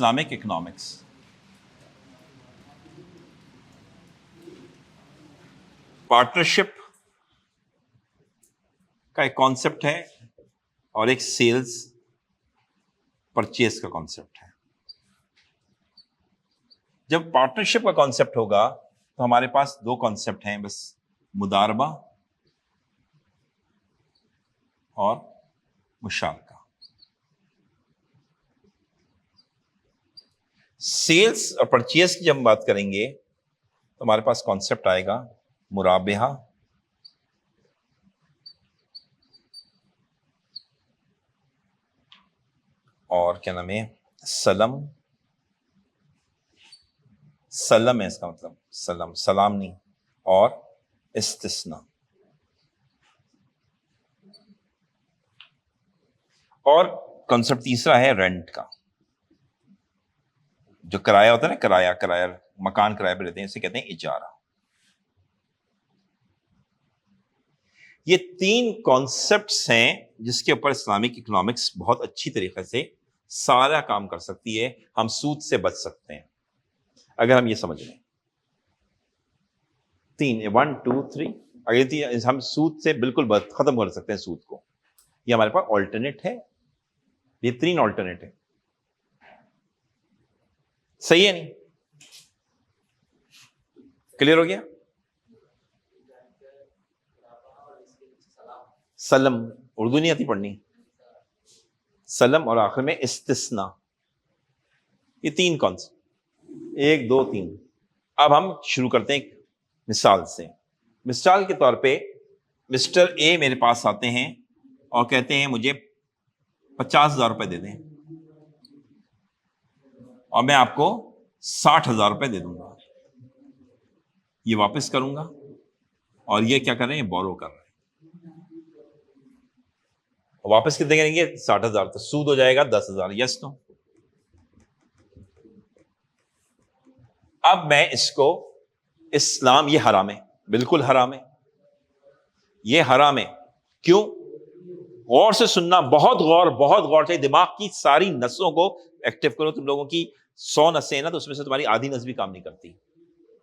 Islamic economics. Partnership का एक concept है और एक सेल्स परचेज का कॉन्सेप्ट है। जब पार्टनरशिप का कॉन्सेप्ट होगा तो हमारे पास दो कॉन्सेप्ट हैं बस, मुदारबा और मुशारका। सेल्स और परचेज की जब हम बात करेंगे तो हमारे पास कॉन्सेप्ट आएगा मुराबेहा और क्या नाम है, सलम। सलम है इसका मतलब, सलम सलाम नहीं, और इस्तिस्ना। और कॉन्सेप्ट तीसरा है रेंट का, जो किराया होता है ना, किराया मकान किराए पे रहते हैं, इसे कहते हैं इजारा। ये तीन कॉन्सेप्ट्स हैं जिसके ऊपर इस्लामिक इकोनॉमिक्स बहुत अच्छी तरीके से सारा काम कर सकती है। हम सूद से बच सकते हैं अगर हम ये समझ लें। तीन, 1 2 3, अगर हम सूद से बिल्कुल खत्म कर सकते हैं सूद को। ये हमारे पास ऑल्टरनेट है, ये तीन ऑल्टरनेट है। सही है नहीं? क्लियर हो गया? सलम उर्दू नहीं आती पढ़नी, सलम और आखिर में इस्तिस्ना। ये तीन कॉन्सेप्ट, 1 2 3। अब हम शुरू करते हैं एक मिसाल से। मिसाल के तौर पे मिस्टर ए मेरे पास आते हैं और कहते हैं मुझे 50,000 रुपए दे दें और मैं आपको 60,000 रुपए दे दूंगा। ये वापस करूंगा और ये क्या कर रहे हैं, बोरो कर रहे हैं। वापस कितने करेंगे? 60,000। तो सूद हो जाएगा 10,000। Yes no? अब मैं इसको, इस्लाम ये हराम है, बिल्कुल हराम है, ये हराम है। क्यों? गौर से सुनना, बहुत गौर से। दिमाग की सारी नसों को एक्टिव करो। तुम लोगों की 100 नसें हैं ना, तो उसमें से तुम्हारी आधी नस भी काम नहीं करती।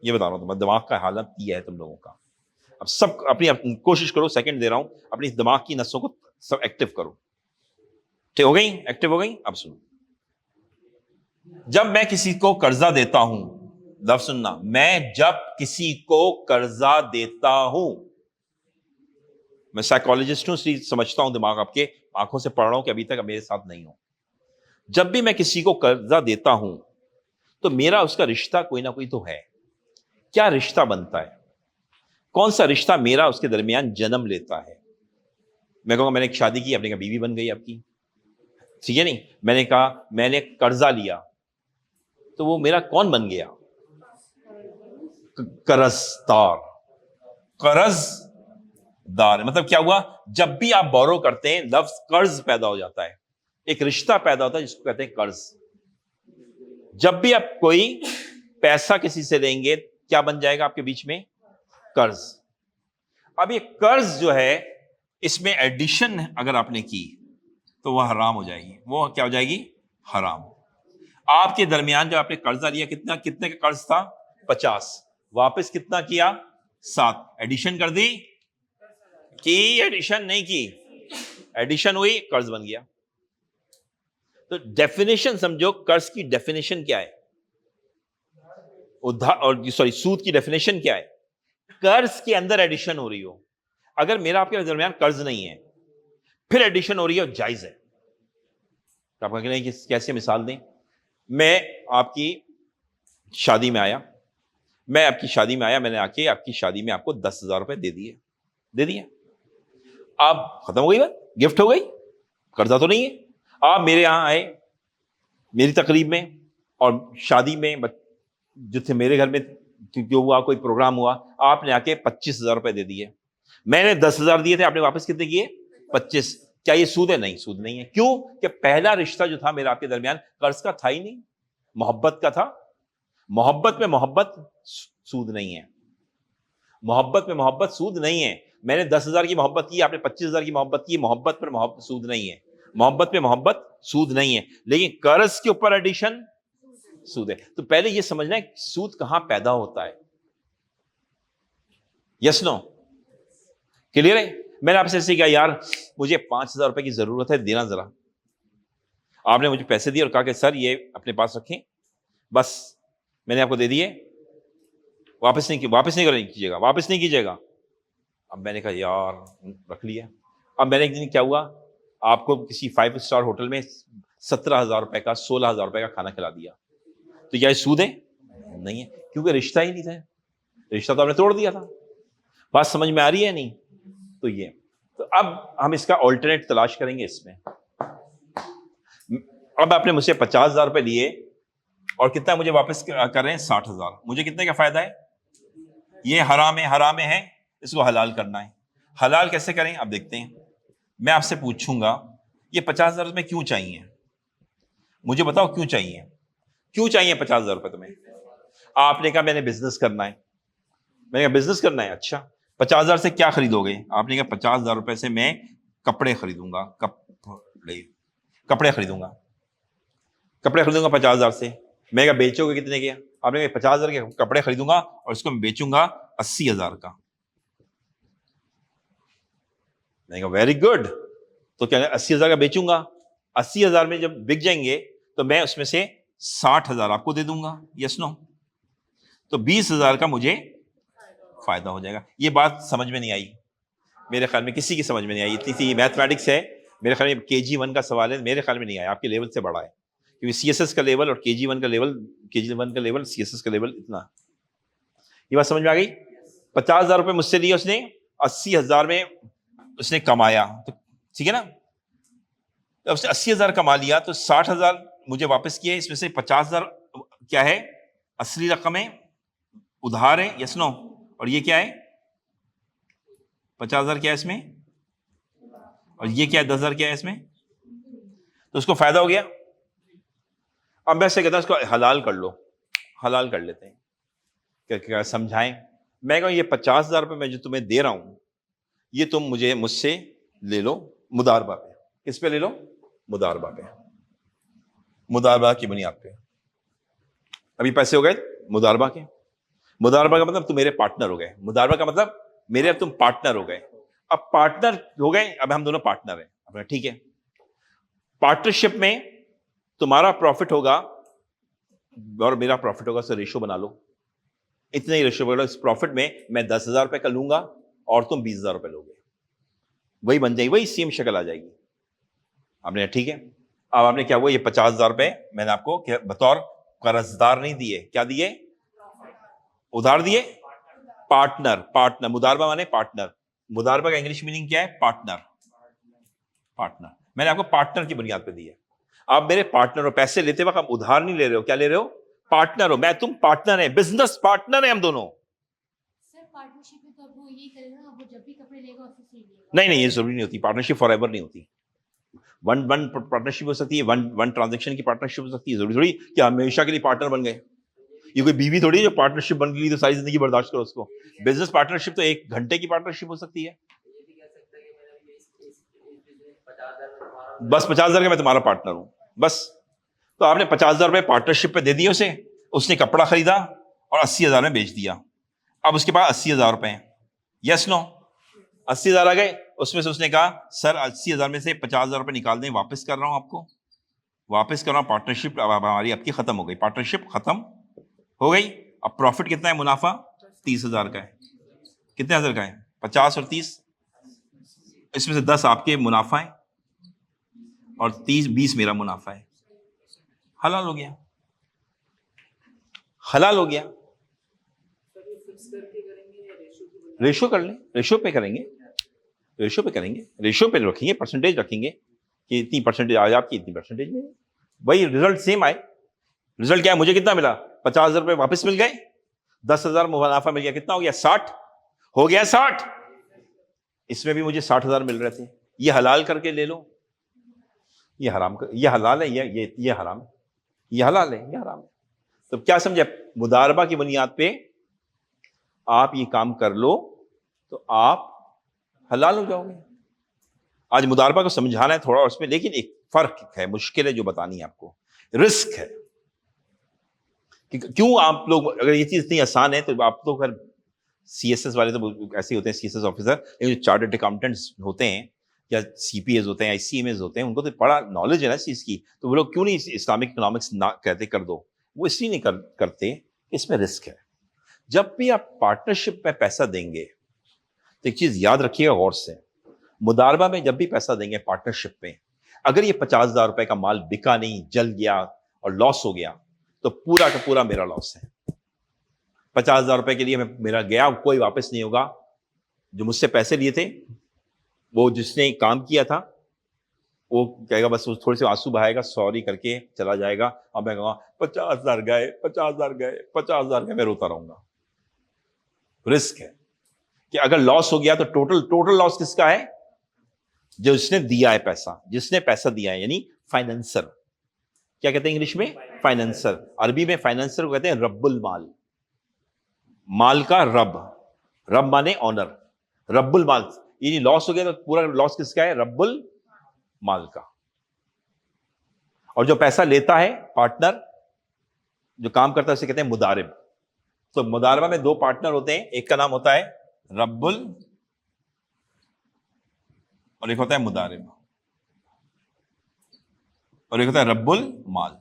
ये बता रहा हूं तुम्हारे दिमाग का हालत ये है तुम लोगों का। अब सब अपनी कोशिश करो, सेकंड दे रहा हूं, अपनी दिमाग की नसों को सब एक्टिव करो। ठीक हो गई? एक्टिव हो गई? अब सुनो, जब मैं किसी को कर्जा देता हूं, लफ्ज सुनना, मैं जब किसी को कर्जा देता हूं, मैं साइकोलॉजिस्ट हूं इसलिए समझता हूं, दिमाग आपके आंखों से पढ़ रहा हूं कि अभी तक मेरे साथ नहीं हो। जब भी मैं किसी को कर्जा देता हूं तो मेरा उसका रिश्ता कोई ना कोई तो है। क्या रिश्ता बनता है? कौन सा रिश्ता मेरा उसके दरमियान जन्म लेता है? मैं कहूंगा मैंने एक शादी की, आपने कहा बीवी बन गई आपकी, ठीक है नहीं? मैंने कहा मैंने कर्जा लिया, तो वो मेरा कौन बन गया? कर्जदार। कर्जदार मतलब क्या हुआ? जब भी आप बोरो करते हैं, लफ्ज कर्ज पैदा हो जाता है, एक रिश्ता पैदा होता है जिसको कहते हैं कर्ज। जब भी आप कोई पैसा किसी से लेंगे, क्या बन जाएगा आपके बीच में? कर्ज। अब ये कर्ज जो है, इसमें एडिशन अगर आपने की तो वह हराम हो जाएगी। वो क्या हो जाएगी? हराम। आपके दरमियान जो आपने कर्जा लिया, कितने का कर्ज था? 50। वापस कितना किया? 7। एडिशन कर दी कि एडिशन नहीं की? एडिशन हुई, कर्ज बन गया। तो डेफिनेशन समझो, कर्ज की डेफिनेशन क्या है, सूद की डेफिनेशन क्या है? कर्ज के अंदर एडिशन हो रही हो। अगर मेरा आपके दरमियान कर्ज नहीं है, फिर एडिशन हो रही है, जायज है। तो आप कहेंगे कि कैसे मिसाल दें? मैं आपकी शादी में आया, मैंने आके आपकी शादी में आपको 10,000 रुपए दे दिए। अब खत्म हो गई बात, गिफ्ट हो गई, कर्जा तो नहीं है। आप मेरे यहां आए, मेरी तकरीब में और शादी में, जो थे मेरे घर में, जो हुआ, कोई प्रोग्राम हुआ, आपने आके 25,000 रुपए दे दिए। मैंने 10,000 दिए थे, आपने वापस कितने किए? 25। क्या ये सूद है? नहीं, सूद नहीं है। क्यों? कि पहला रिश्ता जो था मेरा आपके दरमियान, कर्ज का था ही नहीं, मोहब्बत का था। मोहब्बत में मोहब्बत सूद नहीं है। मोहब्बत में मोहब्बत सूद नहीं है। मैंने 10,000 की मोहब्बत की, आपने 25,000 की मोहब्बत की, मोहब्बत पर मोहब्बत सूद नहीं है। मोहब्बत पे मोहब्बत सूद नहीं है। लेकिन कर्ज के ऊपर एडिशन सूद है। तो पहले ये समझना है सूद कहां पैदा होता है। यस नो, क्लियर है। मैंने आपसे ऐसे कहा यार मुझे 5,000 रुपए की जरूरत है, देना जरा। आपने मुझे पैसे दिए और कहा कि सर ये अपने पास रखें, बस मैंने आपको दे दिए, वापस नहीं कीजिएगा, वापस नहीं कीजिएगा। अब मैंने कहा यार रख लिया। अब मैंने एक दिन क्या हुआ, आपको किसी 5 स्टार होटल में 17,000 रुपए का 16,000 रुपए का खाना खिला दिया, तो क्या ये सूद है? नहीं है, क्योंकि रिश्ता ही नहीं था, रिश्ता तो आपने तोड़ दिया था। बात समझ में आ रही है नहीं? तो ये, तो अब हम इसका ऑल्टरनेट तलाश करेंगे इसमें। अब आपने मुझसे 50,000 रुपए लिए और कितना मुझे वापस कर रहे हैं? 60,000। मुझे कितने का फायदा है? ये हराम है, इसको हलाल करना है। हलाल कैसे करें आप देखते हैं। मैं आपसे पूछूंगा ये 50,000 रुपए क्यों चाहिए, मुझे बताओ क्यों चाहिए? क्यों चाहिए 50,000 रुपए तुम्हें? आपने कहा मैंने बिजनेस करना है। मैंने कहा बिजनेस करना है, अच्छा 50,000 से क्या खरीदोगे? आपने कहा 50,000 रुपए से मैं कपड़े खरीदूंगा, कपड़े खरीदूंगा 50,000 से। मैं कहा बेचोगे कितने के? आपने कहा 50,000 के कपड़े खरीदूंगा और इसको मैं बेचूंगा 80,000 का। मैंने कहा वेरी गुड, तो क्या 80,000 का बेचूंगा, 80,000 में जब बिक जाएंगे तो मैं उसमें से 60,000 आपको दे दूंगा, यस नो, तो 20,000 का मुझे फायदा हो जाएगा। ये बात समझ में नहीं आई मेरे ख्याल में, किसी की समझ में नहीं आई। इतनी सी मैथमेटिक्स है, मेरे ख्याल में KG1 का सवाल है, मेरे ख्याल में नहीं आया, आपके लेवल से बड़ा है, क्योंकि CSS का लेवल और KG1 का लेवल CSS का लेवल इतना। ये बात समझ में आ गई? 50,000 रुपए मुझसे लिए उसने, 80,000 में उसने कमाया, तो ठीक है ना। तो उसने 80,000 कमा लिया तो 60,000 मुझे वापस किए। इसमें से 50,000 क्या है? असली रकम है, उधार है, यस नो, और ये क्या है? 50,000 क्या है इसमें, और ये क्या है? 10,000 क्या है इसमें? तो उसको फायदा हो गया। अब मैं से कहता हूं इसको हलाल कर लो, हलाल कर लेते हैं, क्या समझाएं। मैं कहूं ये 50,000 रुपए मैं जो तुम्हें दे रहा हूं ये तुम मुझसे ले लो मुदारबा पे। किस पे ले लो? मुदारबा पे, मुदारबा की बुनियाद पे। अभी पैसे हो गए मुदारबा के। मुदारबा का मतलब तुम मेरे पार्टनर हो गए, मुदारबा का मतलब मेरे अब तुम पार्टनर हो गए। अब पार्टनर हो गए, अब हम दोनों पार्टनर हैं, अब ठीक है। पार्टनरशिप में तुम्हारा प्रॉफिट होगा और मेरा प्रॉफिट होगा, सो रेशो बना लो, इतने ही रेशो बना लो। इस प्रॉफिट में मैं 10,000 रुपए का लूंगा और तुम 20,000 रुपए लोगे, वही बन जाएगी, वही सेम शक्ल आ जाएगी। आपने ठीक है। अब आपने क्या हुआ, ये 50,000 रुपए मैंने आपको बतौर कर्जदार नहीं दिए, क्या दिए? उधार दिए। पार्टनर, मुदारबा माने पार्टनर। मुदारबा का इंग्लिश मीनिंग क्या है? पार्टनर। मैंने आपको पार्टनर की बुनियाद पे दिया। आप मेरे पार्टनर हो, पैसे लेते वक्त आप उधार नहीं ले रहे हो, क्या ले रहे हो? पार्टनर हो, मैं तुम पार्टनर है, बिजनेस पार्टनर है हम दोनों। सर पार्टनरशिप में तो अब वो यही करेगा ना, वो जब भी कपड़े लेगा उससे सील लेगा। नहीं, ये जरूरी नहीं होती, पार्टनरशिप फॉरएवर नहीं होती। वन पार्टनरशिप हो सकती है, वन ट्रांजेक्शन की पार्टनरशिप हो सकती है, जरूरी थोड़ी कि हमेशा के लिए पार्टनर बन गए। ये कोई बीवी थोड़ी है जो पार्टनरशिप बन गई तो सारी जिंदगी बर्दाश्त करो उसको। बिजनेस पार्टनरशिप तो 1 घंटे की पार्टनरशिप हो सकती है। बस 50,000 का मैं तुम्हारा पार्टनर हूं, बस। तो आपने 50,000 रुपए पार्टनरशिप पे दे दिए उसे, उसने कपड़ा खरीदा और 80,000 में बेच दिया। अब उसके पास 80,000 रुपए हैं, यस नो, 80,000 आ गए। उसमें से उसने कहा सर 80,000 में से 50,000 रुपए निकाल दें, वापस कर रहा हूं आपको, वापस कर रहा हूं। पार्टनरशिप हमारी आपकी खत्म हो गई, पार्टनरशिप खत्म हो गई। अब प्रॉफिट कितना है? मुनाफा 30,000 का है। कितने हजार का है? 50 और 30, इसमें से 10 आपके मुनाफा है और 20 मेरा मुनाफा है। हलाल हो गया, हलाल हो गया। रेशो कर लें, रेशो पे करेंगे, रेशो पे करेंगे, रेशो पे रखेंगे, परसेंटेज रखेंगे कि इतनी परसेंटेज आए आपकी, इतनी परसेंटेज में, वही रिजल्ट सेम आए। रिजल्ट क्या है? मुझे कितना मिला? 50,000 रुपए वापस मिल गए, 10,000 मुनाफा मिल गया। कितना हो गया? 60 हो गया, 60। इसमें भी मुझे 60,000 मिल रहे थे। ये हलाल करके ले लो, ये हराम, ये हलाल है, ये हराम है, ये हलाल है, ये हराम है। तो क्या समझे? मुदारबा की बुनियाद पे आप ये काम कर लो तो आप हलाल हो जाओगे। आज मुदारबा को समझाना है थोड़ा उसमें, लेकिन एक फर्क है, मुश्किल है जो बतानी है आपको, रिस्क है। कि क्यों आप लोग, अगर ये चीज इतनी आसान है तो आप तो खैर सीएसएस वाले तो ऐसे ही होते हैं, सीएसएस ऑफिसर, जो चार्टर्ड अकाउंटेंट्स होते हैं या सीपीएस होते हैं, आईसीएमएस होते हैं, उनको तो बड़ा नॉलेज है ना इस चीज की, तो वो लोग क्यों नहीं इस्लामिक इकोनॉमिक्स ना कहते कर दो? वो इसलिए नहीं करते, इसमें रिस्क है। जब भी आप पार्टनरशिप में पैसा देंगे तो एक चीज याद रखिएगा गौर से, मुदारबा में जब भी पैसा देंगे पार्टनरशिप में, अगर ये 50,000 रुपए का माल बिका नहीं, जल गया और लॉस हो गया, तो पूरा का पूरा मेरा लॉस है। 50,000 रुपए के लिए मेरा गया, कोई वापस नहीं होगा। जो मुझसे पैसे लिए थे, वो जिसने काम किया था, वो कहेगा बस, वो थोड़े से आंसू बहाएगा, सॉरी करके चला जाएगा, और मैं कहूँगा 50,000 गए, 50,000 गए, 50,000 गए, मैं रोता रहूंगा। रिस्क है कि अगर लॉस हो गया तो टोटल लॉस किसका है? जो जिसने दिया है पैसा, जिसने पैसा दिया है, यानी फाइनेंसर। क्या कहते हैं इंग्लिश में? फाइनेंसर। अरबी में फाइनेंसर को कहते हैं रब्बुल माल, माल का रब। रब माने ऑनर, रब्बुल माल। ये लॉस हो गया तो पूरा लॉस किसका है? रब्बुल माल का। और जो पैसा लेता है पार्टनर, जो काम करता है, उसे कहते हैं मुदारिब। तो मुदारबा में दो पार्टनर होते हैं, एक का नाम होता है रब्बुल और एक होता है मुदारिब, और एक होता है रब्बुल माल,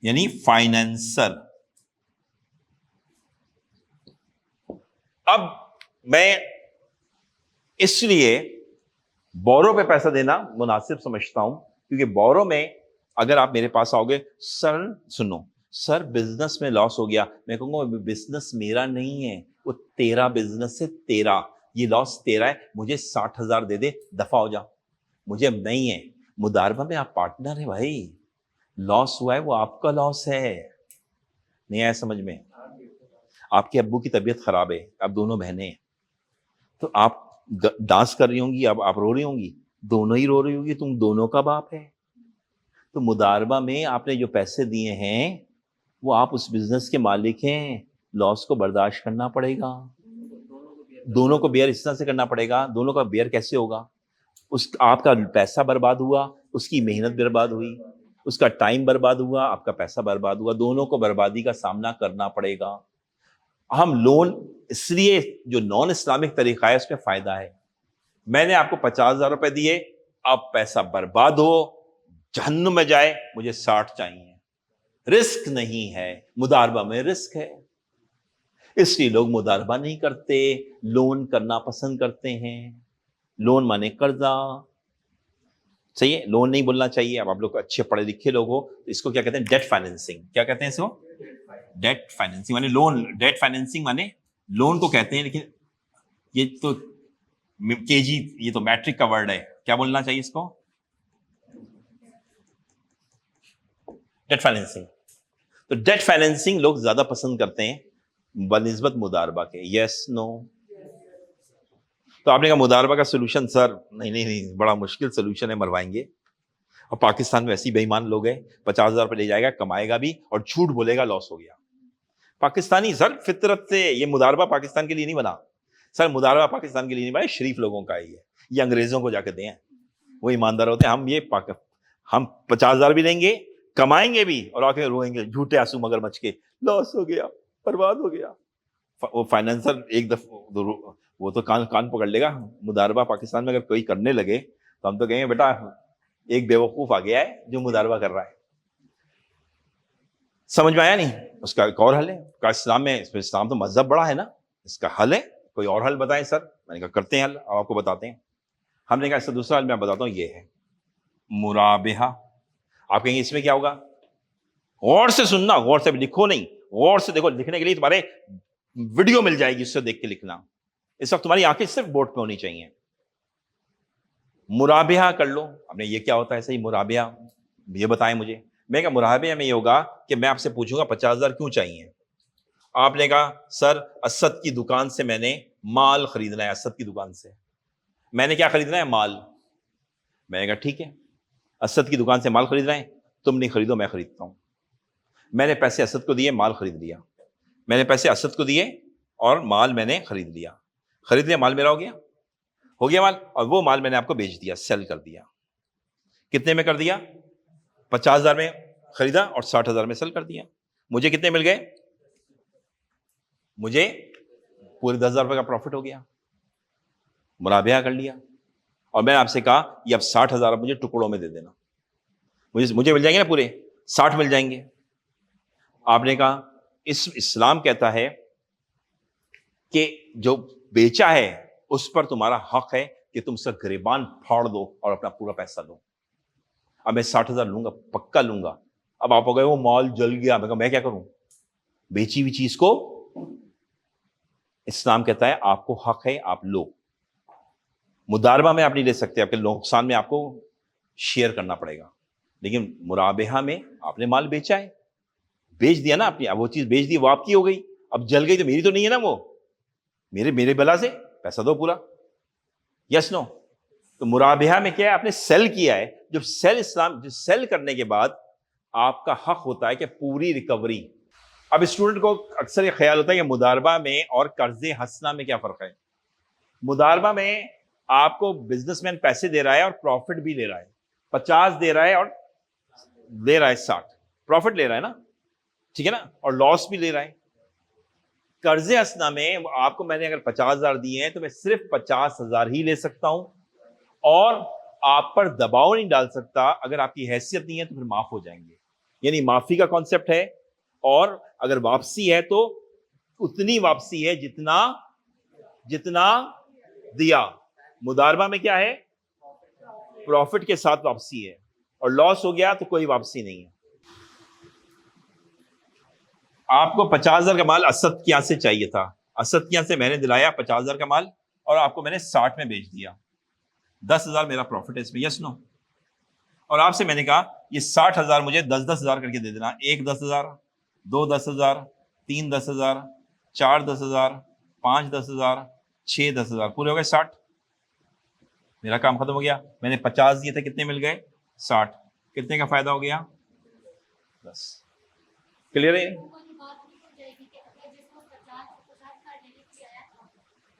यानी फाइनेंसर। अब मैं इसलिए बोरो पे पैसा देना मुनासिब समझता हूं, क्योंकि बोरो में अगर आप मेरे पास आओगे, सर सुनो सर बिजनेस में लॉस हो गया, मैं कहूंगा बिजनेस मेरा नहीं है, वो तेरा बिजनेस है, तेरा ये लॉस तेरा है, मुझे 60,000 दे दे, दफा हो जा, मुझे नहीं है। मुदारबा में आप पार्टनर है भाई, लॉस हुआ है वो आपका लॉस है। नहीं आया समझ में? आपके अब्बू की तबीयत खराब है, आप दोनों बहनें हैं, तो आप डांस कर रही होंगी, अब आप रो रही होंगी, दोनों ही रो रही होंगी, तुम दोनों का बाप है। तो मुदारबा में आपने जो पैसे दिए हैं, वो आप उस बिजनेस के मालिक हैं, लॉस को बर्दाश्त करना पड़ेगा, दोनों को बेयर इस तरह से करना पड़ेगा। दोनों का बेयर कैसे होगा? उस आपका पैसा बर्बाद हुआ, उसकी मेहनत बर्बाद हुई, उसका टाइम बर्बाद हुआ, आपका पैसा बर्बाद हुआ, दोनों को बर्बादी का सामना करना पड़ेगा। हम लोन, इसलिए जो नॉन इस्लामिक तरीका है उसमें फायदा है। मैंने आपको 50,000 रुपए दिए, अब पैसा बर्बाद हो, जहन्नुम में जाए, मुझे 60 चाहिए। रिस्क नहीं है, मुदारबा में रिस्क है, इसलिए लोग मुदारबा नहीं करते, लोन करना पसंद करते हैं। लोन माने कर्जा, सही है, लोन नहीं बोलना चाहिए। अब आप लोग अच्छे पढ़े लिखे लोग हो तो इसको क्या कहते हैं? Debt financing. क्या कहते हैं इसको? डेट फाइनेंसिंग माने लोन। डेट फाइनेंसिंग माने लोन को कहते हैं, लेकिन ये तो केजी, ये तो मैट्रिक का वर्ड है, क्या बोलना चाहिए इसको? Debt financing. तो डेट फाइनेंसिंग लोग ज्यादा पसंद करते हैं बनिस्बत मुदारबा के। Yes no? तो आपने कहा मुदारबा का सोल्यूशन सर, नहीं नहीं नहीं, बड़ा मुश्किल सोल्यूशन है, मरवाएंगे। और पाकिस्तान में ऐसी बेईमान लोग हैं, 50,000 रुपये ले जाएगा, कमाएगा भी और झूठ बोलेगा लॉस हो गया। पाकिस्तानी सर फितरत से, ये मुदारबा पाकिस्तान के लिए नहीं बना सर, मुदारबा पाकिस्तान के लिए नहीं बना, शरीफ लोगों का ही है, ये अंग्रेजों को जाके दें, वो ईमानदार होते हैं। हम 50,000 भी लेंगे, कमाएंगे भी, और आके रोएंगे झूठे आंसू मगरमच्छ के, लॉस हो गया, बर्बाद हो गया। वो फाइनेंसर एक दफा वो तो कान पकड़ लेगा। मुदारबा पाकिस्तान में अगर कोई करने लगे तो हम तो कहेंगे बेटा एक बेवकूफ आ गया है जो मुदारबा कर रहा है। समझ में आया नहीं? उसका एक और हल है का इस्लाम में, इस्लाम तो मजहब बड़ा है ना, इसका हल है। कोई और हल बताएं सर? मैंने कहा करते हैं हल, अब आपको बताते हैं। हमने कहा इसका दूसरा हल मैं बताता हूँ, ये है मुराबेहा। आप कहेंगे इसमें क्या होगा? गौर से सुनना, गौर से लिखो नहीं, गौर से देखो। लिखने के लिए तुम्हारे वीडियो मिल जाएगी, उससे देख के लिखना। इस वक्त तुम्हारी आंखें सिर्फ बोर्ड पे होनी चाहिए। मुराबेहा कर लो। आपने ये क्या होता है सही मुराबेहा, ये बताएं मुझे। मैं कहा मुराबेहा में ये होगा कि मैं आपसे पूछूंगा 50,000 क्यों चाहिए? आपने कहा सर असद की दुकान से मैंने माल खरीदना है, असद की दुकान से मैंने क्या खरीदना है? माल। मैंने कहा ठीक है, असद की दुकान से माल खरीदना है, तुम नहीं खरीदो, मैं खरीदता हूं। मैंने पैसे असद को दिए, माल खरीद लिया। मैंने पैसे असद को दिए और माल मैंने खरीद लिया। माल मेरा हो गया माल, और वो माल मैंने आपको बेच दिया, सेल कर दिया। कितने में कर दिया? 50,000 में खरीदा और 60,000 में सेल कर दिया। मुझे कितने मिल गए? मुझे पूरे 10,000 रुपए का प्रॉफिट हो गया, मुराबिया कर लिया। और मैंने आपसे कहा ये अब 60,000 मुझे टुकड़ों में दे देना, मुझे मिल जाएंगे ना पूरे 60 मिल जाएंगे। आपने कहा इस्लाम कहता है कि जो बेचा है उस पर तुम्हारा हक है कि तुम उसका गिरबान फाड़ दो और अपना पूरा पैसा दो। अब मैं 60,000 लूंगा, पक्का लूंगा। अब आप हो गए वो मॉल जल गया, मैं क्या करूं? बेची हुई चीज को इस्लाम कहता है आपको हक है, आप लो। मुदारबा में आप नहीं ले सकते, आपके नुकसान में आपको शेयर करना पड़ेगा। लेकिन मुराबेहा में आपने माल बेचा है, बेच दिया ना आपने, अब वो चीज बेच दी, वो आपकी हो गई। अब जल गई तो मेरी तो नहीं है ना, वो मेरे बला से पैसा दो पूरा। Yes no? तो मुराबेहा में क्या है? आपने सेल किया है। जब सेल करने के बाद आपका हक होता है कि पूरी रिकवरी। अब स्टूडेंट को अक्सर ये ख्याल होता है कि मुदारबा में और कर्जे हसना में क्या फर्क है। मुदारबा में आपको बिजनेसमैन पैसे दे रहा है और प्रॉफिट भी ले रहा है, 50 दे रहा है और दे रहा है 60, प्रॉफिट ले रहा है ना, ठीक है ना, और लॉस भी ले रहा है। कर्जे हसना में आपको मैंने अगर 50,000 दिए हैं तो मैं सिर्फ 50,000 ही ले सकता हूं और आप पर दबाव नहीं डाल सकता। अगर आपकी हैसियत नहीं है तो फिर माफ हो जाएंगे, यानी माफी का कॉन्सेप्ट है। और अगर वापसी है तो उतनी वापसी है जितना दिया। मुदारबा में क्या है? प्रॉफिट के साथ वापसी है, और लॉस हो गया तो कोई वापसी नहीं है। आपको 50,000 का माल असद के यहां से चाहिए था, असद के यहां से मैंने दिलाया 50,000 का माल और आपको मैंने 60 में बेच दिया, 10,000 मेरा प्रॉफिट है इसमें। Yes no? और आपसे मैंने कहा ये 60,000 मुझे 10,000 करके दे देना, 1 10,000, 2 10,000, 3 10,000, 4 10,000, 5 10,000, 6 10,000, पूरे हो गए 60। मेरा काम खत्म हो गया। मैंने 50 दिए थे, कितने मिल गए? 60। कितने का फायदा हो गया? 10। क्लियर है? वो वाली बात नहीं हो जाएगी कि अगर जिसको 50 कर देने के लिए आया था,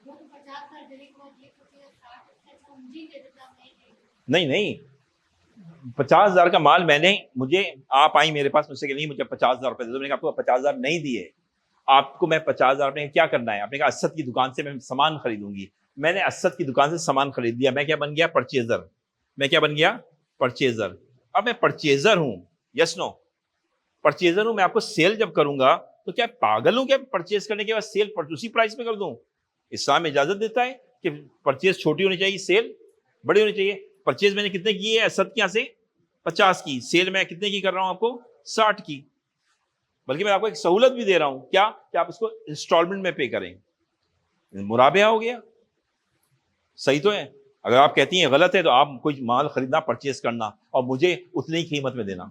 वो तो 50 कर देने के बाद ये सोचेगा 60 समझी दे देता नहीं नहीं, 50,000 का माल मुझे आप आई मेरे पास, मुझसे नहीं मुझे 50,000 रुपए दे दो। मैंने कहा आपको 50,000 नहीं दिए, आपको मैं 50,000 में क्या करना है? आपने कहा असद की दुकान से मैं सामान खरीदूंगी। मैंने असद की दुकान से सामान खरीद लिया, मैं क्या बन गया? परचेजर। मैं क्या बन गया? परचेजर। अब मैं परचेजर हूं, यस नो? परचेजर हूं, मैं आपको सेल जब करूंगा तो क्या पागल हूं क्या परचेज करने के बाद सेल उसी प्राइस में कर दूं? इस्लाम इजाजत देता है कि परचेज छोटी होनी चाहिए, सेल बड़ी होनी चाहिए। परचेज मैंने कितने की है असद के यहां से? 50 की। सेल मैं कितने की कर रहा हूं आपको? 60 की। बल्कि मैं आपको एक सहूलत भी दे रहा हूं, क्या कि आप इसको इंस्टॉलमेंट में पे करें। मुराबिया हो गया, सही तो है। अगर आप कहती हैं गलत है तो आप कोई माल खरीदना, परचेज करना और मुझे उतनी ही कीमत में देना।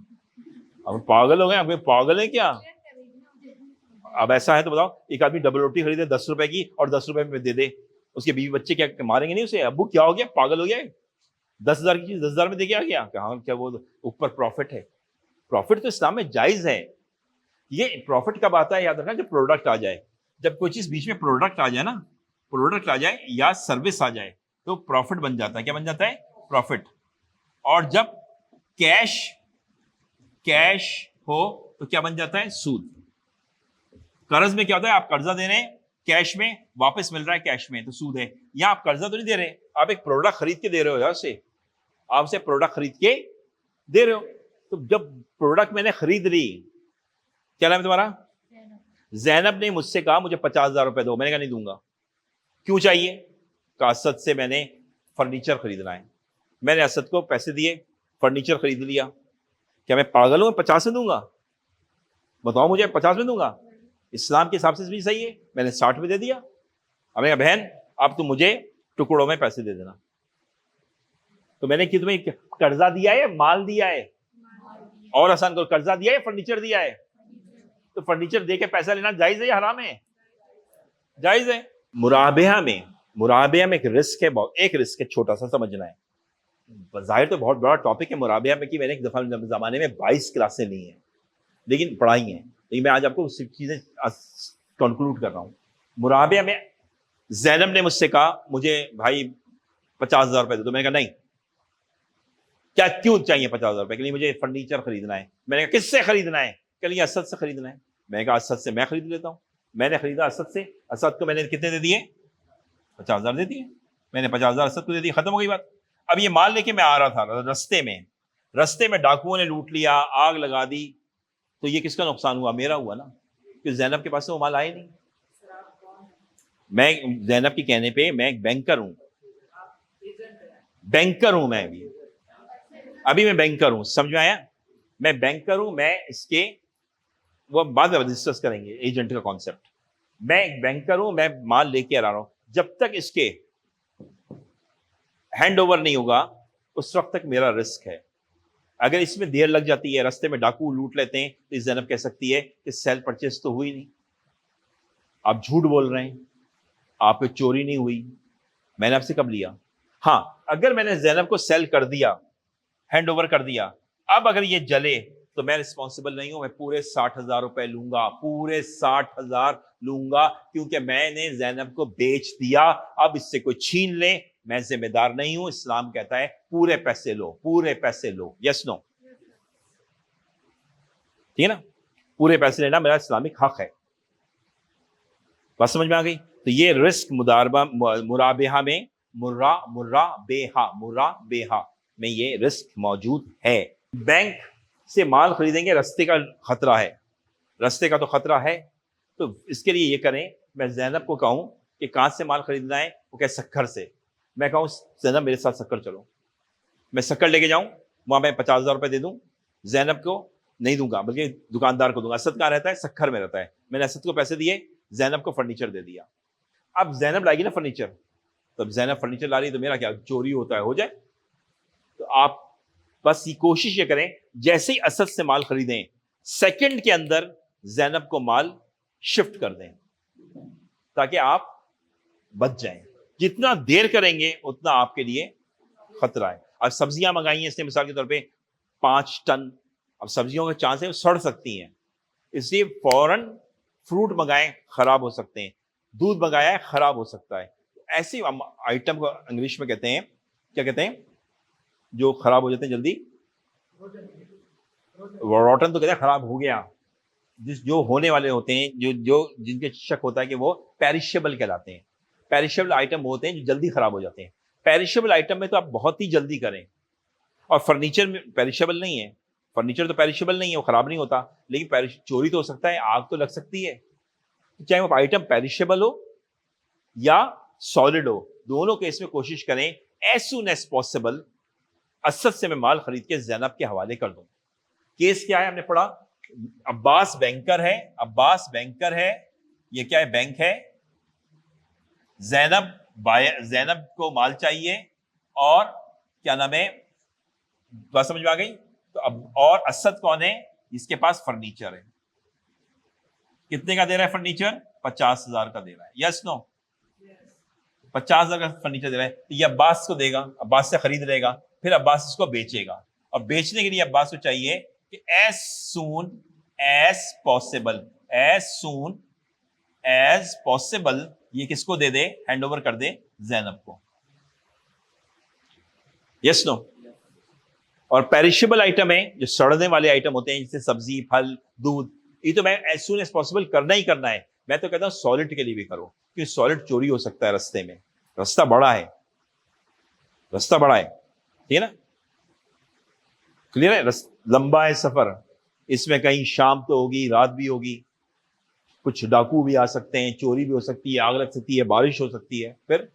अब पागल हो गए? आप पागल है क्या? अब ऐसा है तो बताओ, एक आदमी डबल रोटी खरीदे 10 रुपए की और 10 रुपए में दे दे, उसके बीवी बच्चे क्या मारेंगे नहीं उसे? अब्बू क्या हो गया, पागल हो गया? 10,000 की चीज 10,000 में दे के आ गया? कहा क्या वो ऊपर प्रॉफिट है? प्रॉफिट तो इस्लाम में जायज है। ये प्रॉफिट कब आता है याद रखना, जब प्रोडक्ट आ जाए। जब कोई चीज बीच में प्रोडक्ट आ जाए ना, प्रोडक्ट आ जाए या सर्विस आ जाए तो प्रॉफिट बन जाता है। क्या बन जाता है? प्रॉफिट। और जब कैश हो तो क्या बन जाता है? सूद। कर्ज में क्या होता है? आप कर्जा दे रहे हैं, कैश में वापस मिल रहा है कैश में, तो सूद है। या आप कर्जा तो नहीं दे रहे, आप एक प्रोडक्ट खरीद के दे रहे हो यार से, आप उसे प्रोडक्ट खरीद के दे रहे हो। तो जब प्रोडक्ट मैंने खरीद ली, क्या नाम है तुम्हारा? जैनब ने मुझसे कहा मुझे 50,000 रुपए दो। मैंने कहा नहीं दूंगा। क्यों चाहिए? कहा असद से मैंने फर्नीचर खरीदना है। मैंने असद को पैसे दिए, फर्नीचर खरीद लिया। क्या मैं पागल हूं? 50 में दूंगा? बताओ मुझे, 50 में दूंगा? इस्लाम के हिसाब से भी सही है, मैंने 60 में दे दिया। अब मैं बहन अब तुम मुझे टुकड़ों में पैसे दे देना। तो मैंने कि तुम्हें कर्जा दिया है, माल दिया है? और आसान करो, कर्जा दिया है, फर्नीचर दिया है? तो फर्नीचर दे के पैसा लेना जायज है या हराम है? जायज है। मुराबिया में एक रिस्क है, बहुत एक रिस्क है, छोटा सा समझना है। जाहिर तो बहुत बड़ा टॉपिक है मुराबिया में, कि मैंने एक दफा जमाने में 22 क्लासें ली हैं, लेकिन पढ़ाई हैं, लेकिन मैं आज आपको चीजें कंक्लूड कर रहा हूं। मुराबिया में जैनब ने मुझसे कहा मुझे भाई 50,000 रुपए दे दो। मैंने कहा नहीं। क्यों चाहिए 50,000 रुपए? के लिए मुझे फर्नीचर खरीदना है। मैंने कहा किससे खरीदना है? कह लिया असद से खरीदना है। मैं कहा असद से मैं खरीद लेता हूँ। मैंने खरीदा असद से, असद को मैंने कितने दे दिए? 50,000 दे दिए। मैंने 50,000 असद को दे दिए, खत्म हो गई बात। अब ये माल लेके मैं आ रहा था, रस्ते में डाकुओं ने लूट लिया, आग लगा दी, तो ये किसका नुकसान हुआ? मेरा हुआ ना, क्योंकि जैनब के पास से वो माल आया नहीं। मैं जैनब के कहने पे मैं एक बैंकर हूं, मैं अभी मैं बैंकर हूं, समझ में आया? मैं बैंकर हूं, मैं इसके वो बाद में डिस्कस करेंगे एजेंट का कॉन्सेप्ट। मैं एक बैंकर हूं, मैं माल लेके आ रहा हूं, जब तक इसके हैंड ओवर नहीं होगा उस वक्त तक मेरा रिस्क है। अगर इसमें देर लग जाती है, रास्ते में डाकू लूट लेते हैं, तो इस जैनब कह सकती है कि सेल परचेस तो हुई नहीं, आप झूठ बोल रहे हैं, आपको चोरी नहीं हुई, मैंने आपसे कब लिया? हाँ, अगर मैंने जैनब को सेल कर दिया, हैंड ओवर कर दिया, अब अगर ये जले तो मैं रिस्पॉन्सिबल नहीं हूं, मैं पूरे 60,000 रुपए लूंगा, पूरे 60,000 लूंगा, क्योंकि मैंने जैनब को बेच दिया। अब इससे कोई छीन ले, मैं जिम्मेदार नहीं हूं। इस्लाम कहता है पूरे पैसे लो, पूरे पैसे लो। Yes no? ठीक है ना? पूरे पैसे लेना मेरा इस्लामिक हक है। बात समझ में आ गई? तो ये रिस्क मुदारबा मुराबेहा में मुर्रा में ये रिस्क मौजूद है। बैंक से माल खरीदेंगे, रास्ते का खतरा है, रास्ते का तो खतरा है, तो इसके लिए ये करें, मैं जैनब को कहूं कि कहां से माल खरीदना है, वो कहे सक्खर से। मैं कहूं जैनब मेरे साथ सक्खर चलो, मैं सक्खर लेके जाऊं, वहां मैं 50,000 रुपए दे दूं, जैनब को नहीं दूंगा बल्कि दुकानदार को दूंगा। असद कहां रहता है? सक्खर में रहता है। मैंने असद को पैसे दिए, जैनब को फर्नीचर दे दिया। अब जैनब लाएगी ना फर्नीचर, तो जैनब फर्नीचर ला रही है, तो मेरा क्या चोरी होता है? हो जाए। तो आप बस ये कोशिश ये करें, जैसे ही असद से माल खरीदें, सेकंड के अंदर जैनब को माल शिफ्ट कर दें, ताकि आप बच जाएं। जितना देर करेंगे उतना आपके लिए खतरा है। अब सब्जियां मंगाई हैं इसने, मिसाल के तौर पे 5 टन, अब सब्जियों का चांस है वो सड़ सकती हैं, इसलिए फौरन फ्रूट मंगाएं, खराब हो सकते हैं, दूध मंगाया है, खराब हो सकता है। ऐसे आइटम को इंग्लिश में कहते हैं, क्या कहते हैं, जो खराब हो जाते हैं जल्दी? रॉटन तो कहते हैं खराब हो गया। जो होने वाले होते हैं, जो जिनके शक होता है कि वो पेरिशेबल कहलाते हैं। पेरिशेबल आइटम होते हैं जो जल्दी खराब हो जाते हैं। पेरिशेबल आइटम में तो आप बहुत ही जल्दी करें, और फर्नीचर में पेरिशेबल नहीं है, फर्नीचर तो पेरिशेबल नहीं है, वो खराब नहीं होता, लेकिन चोरी तो हो सकता है, आग तो लग सकती है। चाहे वो आइटम पेरिशेबल हो या सॉलिड हो, दोनों केस में कोशिश करें as soon as possible Asad से मैं माल खरीद के जैनब के हवाले कर दूं। केस क्या है हमने पढ़ा? अब्बास बैंकर है, अब्बास बैंकर है, ये क्या है? बैंक है। जैनब को माल चाहिए, और क्या नाम है, बात समझ में आ गई? तो अब और असद कौन है? इसके पास फर्नीचर है। कितने का दे रहा है फर्नीचर? 50,000 का दे रहा है। Yes no? 50,000 का फर्नीचर दे रहा है, तो ये अब्बास को देगा, अब्बास से खरीद लेगा, फिर अब्बास इसको बेचेगा, और बेचने के लिए अब्बास को चाहिए कि एज सून एज पॉसिबल ये किसको दे दे? हैंड ओवर कर दे जैनब को। Yes no? और पेरिशेबल आइटम है, जो सड़ने वाले आइटम होते हैं, जैसे सब्जी, फल, दूध, ये तो मैं एज सून एज पॉसिबल करना ही करना है। मैं तो कहता हूं सॉलिड के लिए भी करो, क्योंकि सॉलिड चोरी हो सकता है रास्ते में, रास्ता बड़ा है, ठीक है ना? क्लियर है? लंबा है सफर, इसमें कहीं शाम तो होगी, रात भी होगी, कुछ डाकू भी आ सकते हैं, चोरी भी हो सकती है, आग लग सकती है, बारिश हो सकती है। फिर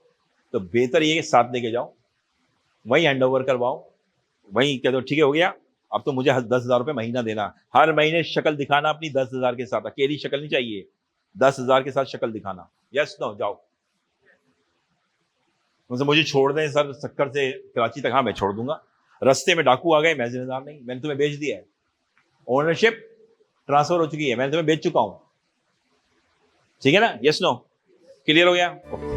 तो बेहतर ये कि साथ लेके जाओ, वहीं हैंड ओवर करवाओ, वहीं कह दो ठीक है हो गया, अब तो मुझे 10,000 रुपये महीना देना, हर महीने शक्ल दिखाना अपनी 10,000 के साथ, अकेली शक्ल नहीं चाहिए, 10,000 के साथ शक्ल दिखाना। Yes no? जाओ, मुझे छोड़ दें सर सक्कर से कराची तक, हाँ मैं छोड़ दूंगा, रास्ते में डाकू आ गए, मैं जिम्मेदार नहीं, मैंने तुम्हें बेच दिया है, ओनरशिप ट्रांसफर हो चुकी है, मैंने तुम्हें बेच चुका हूं, ठीक है ना? Yes no? क्लियर हो गया?